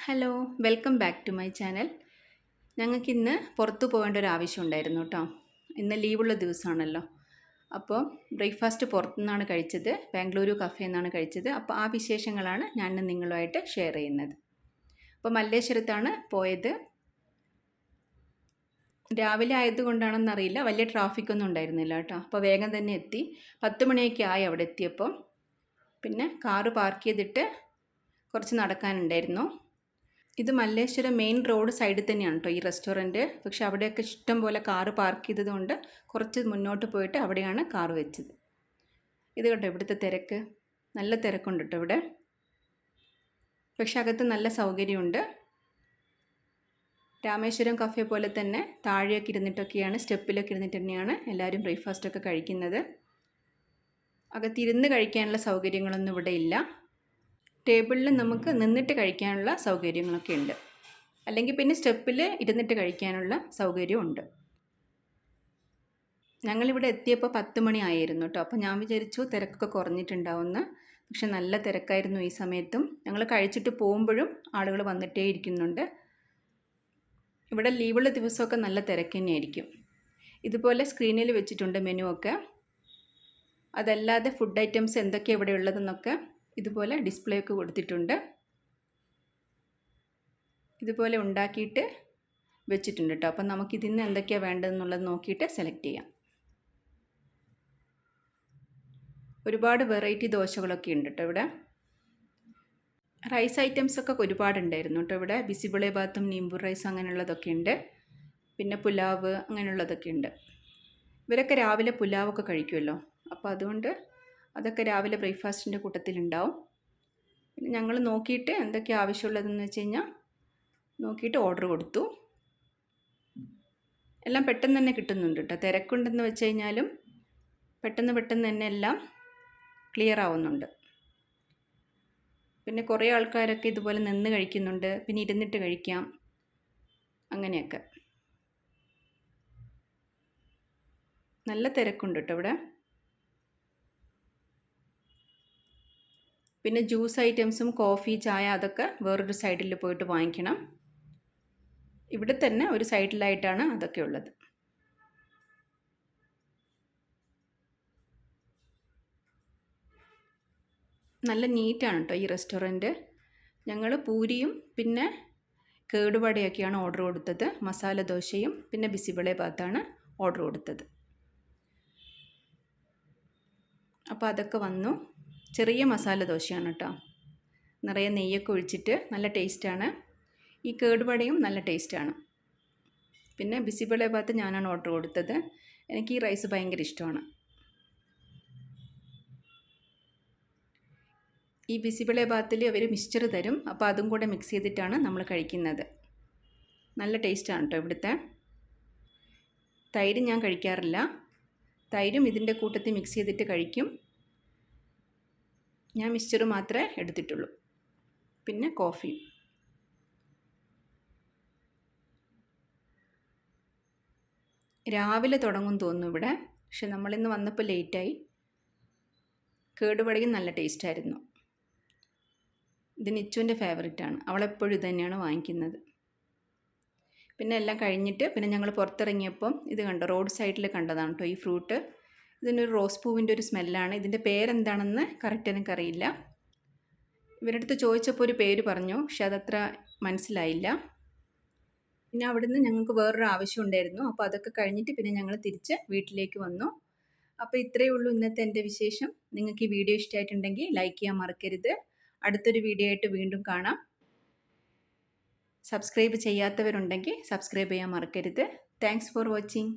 Hello, welcome back to my channel. ഞങ്ങൾക്കിന്ന് പുറത്തു പോകേണ്ട ഒരു ആവശ്യം ഉണ്ടായിരുന്നു കേട്ടോ. ഇന്ന് ലീവുള്ള ദിവസമാണല്ലോ. അപ്പോൾ ബ്രേക്ക്ഫാസ്റ്റ് പുറത്തുനിന്നാണ് കഴിച്ചത്. ബാംഗ്ലൂരു കഫേ എന്നാണ് കഴിച്ചത്. അപ്പോൾ ആ വിശേഷങ്ങളാണ് ഞാൻ ഇന്ന് നിങ്ങളുമായിട്ട് ഷെയർ ചെയ്യുന്നത്. അപ്പോൾ മല്ലേശ്വരത്താണ് പോയത്. രാവിലെ ആയതുകൊണ്ടാണെന്നറിയില്ല, വലിയ ട്രാഫിക്കൊന്നും ഉണ്ടായിരുന്നില്ല കേട്ടോ. അപ്പോൾ വേഗം തന്നെ എത്തി. 10 മണിയൊക്കെ ആയി അവിടെ എത്തിയപ്പോൾ. പിന്നെ കാറ് പാർക്ക് ചെയ്തിട്ട് കുറച്ച് നടക്കാനുണ്ടായിരുന്നു. ഇത് മല്ലേശ്വരം മെയിൻ റോഡ് സൈഡിൽ തന്നെയാണ് കേട്ടോ ഈ റെസ്റ്റോറൻറ്റ്. പക്ഷെ അവിടെയൊക്കെ ഇഷ്ടം പോലെ കാറ് പാർക്ക് ചെയ്തതുകൊണ്ട് കുറച്ച് മുന്നോട്ട് പോയിട്ട് അവിടെയാണ് കാറ് വെച്ചത്. ഇത് കേട്ടോ ഇവിടുത്തെ തിരക്ക്, നല്ല തിരക്കുണ്ട് കേട്ടോ ഇവിടെ. പക്ഷെ അകത്ത് നല്ല സൗകര്യമുണ്ട്. രാമേശ്വരം കഫേ പോലെ തന്നെ താഴെയൊക്കെ ഇരുന്നിട്ടൊക്കെയാണ്, സ്റ്റെപ്പിലൊക്കെ ഇരുന്നിട്ട് തന്നെയാണ് എല്ലാവരും ബ്രേക്ക്ഫാസ്റ്റൊക്കെ കഴിക്കുന്നത്. അകത്തിരുന്ന് കഴിക്കാനുള്ള സൗകര്യങ്ങളൊന്നും ഇവിടെ ഇല്ല. ടേബിളിൽ നമുക്ക് നിന്നിട്ട് കഴിക്കാനുള്ള സൗകര്യങ്ങളൊക്കെ ഉണ്ട്, അല്ലെങ്കിൽ പിന്നെ സ്റ്റെപ്പിൽ ഇരുന്നിട്ട് കഴിക്കാനുള്ള സൗകര്യമുണ്ട്. ഞങ്ങളിവിടെ എത്തിയപ്പോൾ 10 മണി ആയിരുന്നു കേട്ടോ. അപ്പോൾ ഞാൻ വിചാരിച്ചു തിരക്കൊക്കെ കുറഞ്ഞിട്ടുണ്ടാവുമെന്ന്. പക്ഷെ നല്ല തിരക്കായിരുന്നു ഈ സമയത്തും. ഞങ്ങൾ കഴിച്ചിട്ട് പോകുമ്പോഴും ആളുകൾ വന്നിട്ടേ ഇരിക്കുന്നുണ്ട്. ഇവിടെ ലീവുള്ള ദിവസമൊക്കെ നല്ല തിരക്ക് തന്നെയായിരിക്കും. ഇതുപോലെ സ്ക്രീനിൽ വെച്ചിട്ടുണ്ട് മെനു ഒക്കെ. അതല്ലാതെ ഫുഡ് ഐറ്റംസ് എന്തൊക്കെയാണ് ഇവിടെ ഉള്ളതെന്നൊക്കെ ഇതുപോലെ ഡിസ്പ്ലേ ഒക്കെ കൊടുത്തിട്ടുണ്ട്. ഇതുപോലെ ഉണ്ടാക്കിയിട്ട് വെച്ചിട്ടുണ്ട് കേട്ടോ. അപ്പം നമുക്കിതിൽ നിന്ന് എന്തൊക്കെയാണ് വേണ്ടതെന്നുള്ളത് നോക്കിയിട്ട് സെലക്ട് ചെയ്യാം. ഒരുപാട് വെറൈറ്റി ദോശകളൊക്കെ ഉണ്ട് കേട്ടോ ഇവിടെ. റൈസ് ഐറ്റംസൊക്കെ ഒരുപാടുണ്ടായിരുന്നു കേട്ടോ ഇവിടെ. ബിസിബിളെ ബാത്തും നീമ്പൂർ റൈസ് അങ്ങനെയുള്ളതൊക്കെ ഉണ്ട്. പിന്നെ പുലാവ് അങ്ങനെയുള്ളതൊക്കെ ഉണ്ട്. ഇവരൊക്കെ രാവിലെ പുലാവൊക്കെ കഴിക്കുമല്ലോ. അപ്പോൾ അതുകൊണ്ട് അതൊക്കെ രാവിലെ ബ്രേക്ക്ഫാസ്റ്റിൻ്റെ കൂട്ടത്തിലുണ്ടാവും. പിന്നെ ഞങ്ങൾ നോക്കിയിട്ട് എന്തൊക്കെയാണ് ആവശ്യമുള്ളതെന്ന് വെച്ച് കഴിഞ്ഞാൽ നോക്കിയിട്ട് ഓർഡർ കൊടുത്തു. എല്ലാം പെട്ടെന്ന് തന്നെ കിട്ടുന്നുണ്ട് കേട്ടോ. തിരക്കുണ്ടെന്ന് വെച്ച് കഴിഞ്ഞാലും പെട്ടെന്ന് തന്നെ എല്ലാം ക്ലിയർ ആവുന്നുണ്ട്. പിന്നെ കുറേ ആൾക്കാരൊക്കെ ഇതുപോലെ നിന്ന് കഴിക്കുന്നുണ്ട്. പിന്നെ ഇരുന്നിട്ട് കഴിക്കാം, അങ്ങനെയൊക്കെ. നല്ല തിരക്കുണ്ട് കേട്ടോ ഇവിടെ. പിന്നെ ജ്യൂസ് ഐറ്റംസും കോഫി, ചായ അതൊക്കെ വേറൊരു സൈഡിൽ പോയിട്ട് വാങ്ങിക്കണം. ഇവിടെ തന്നെ ഒരു സൈഡിലായിട്ടാണ് അതൊക്കെ ഉള്ളത്. നല്ല നീറ്റാണ് കേട്ടോ ഈ റെസ്റ്റോറൻറ്റ്. ഞങ്ങൾ പൂരിയും പിന്നെ കേടുവടയൊക്കെയാണ് ഓർഡർ കൊടുത്തത്. മസാല ദോശയും പിന്നെ ബിസിബിളെ ബാത്താണ് ഓർഡർ കൊടുത്തത്. അപ്പോൾ അതൊക്കെ വന്നു. ചെറിയ മസാല ദോശയാണ് കേട്ടോ. നിറയെ നെയ്യൊക്കെ ഒഴിച്ചിട്ട് നല്ല ടേസ്റ്റാണ്. ഈ കേടുവടയും നല്ല ടേസ്റ്റാണ്. പിന്നെ ബിസിബിളെ ബാത്ത് ഞാനാണ് ഓർഡർ കൊടുത്തത്. എനിക്ക് ഈ റൈസ് ഭയങ്കര ഇഷ്ടമാണ്. ഈ ബിസിബിളെ ബാത്തിൽ അവർ മിക്സ്ചർ തരും. അപ്പോൾ അതും കൂടെ മിക്സ് ചെയ്തിട്ടാണ് നമ്മൾ കഴിക്കുന്നത്. നല്ല ടേസ്റ്റാണ് കേട്ടോ ഇവിടുത്തെ. തൈര് ഞാൻ കഴിക്കാറില്ല. തൈരും ഇതിൻ്റെ കൂട്ടത്തിൽ മിക്സ് ചെയ്തിട്ട് കഴിക്കും. ഞാൻ മിക്സ്ചർ മാത്രമേ എടുത്തിട്ടുള്ളൂ. പിന്നെ കോഫി. രാവിലെ തുടങ്ങും തോന്നുന്നു ഇവിടെ. പക്ഷെ നമ്മളിന്ന് വന്നപ്പോൾ ലേറ്റായി. കേടുവടയും നല്ല ടേസ്റ്റായിരുന്നു. ഇത് നിച്ചുവിൻ്റെ ഫേവറേറ്റാണ്. അവളെപ്പോഴും ഇത് തന്നെയാണ് വാങ്ങിക്കുന്നത്. പിന്നെ എല്ലാം കഴിഞ്ഞിട്ട് പിന്നെ ഞങ്ങൾ പുറത്തിറങ്ങിയപ്പം ഇത് കണ്ടോ, റോഡ് സൈഡിൽ കണ്ടതാണ് കേട്ടോ ഈ ഫ്രൂട്ട്. ഇതിനൊരു റോസ് പൂവിൻ്റെ ഒരു സ്മെല്ലാണ്. ഇതിൻ്റെ പേരെന്താണെന്ന് കറക്റ്റ് എനിക്കറിയില്ല. ഇവരുടെ അടുത്ത് ചോദിച്ചപ്പോൾ ഒരു പേര് പറഞ്ഞു, പക്ഷെ അതത്ര മനസ്സിലായില്ല. പിന്നെ അവിടുന്ന് ഞങ്ങൾക്ക് വേറൊരു ആവശ്യം ഉണ്ടായിരുന്നു. അപ്പോൾ അതൊക്കെ കഴിഞ്ഞിട്ട് പിന്നെ ഞങ്ങൾ തിരിച്ച് വീട്ടിലേക്ക് വന്നു. അപ്പോൾ ഇത്രയേ ഉള്ളൂ ഇന്നത്തെ എൻ്റെ വിശേഷം. നിങ്ങൾക്ക് ഈ വീഡിയോ ഇഷ്ടമായിട്ടുണ്ടെങ്കിൽ ലൈക്ക് ചെയ്യാൻ മറക്കരുത്. അടുത്തൊരു വീഡിയോ ആയിട്ട് വീണ്ടും കാണാം. സബ്സ്ക്രൈബ് ചെയ്യാത്തവരുണ്ടെങ്കിൽ സബ്സ്ക്രൈബ് ചെയ്യാൻ മറക്കരുത്. Thanks for watching.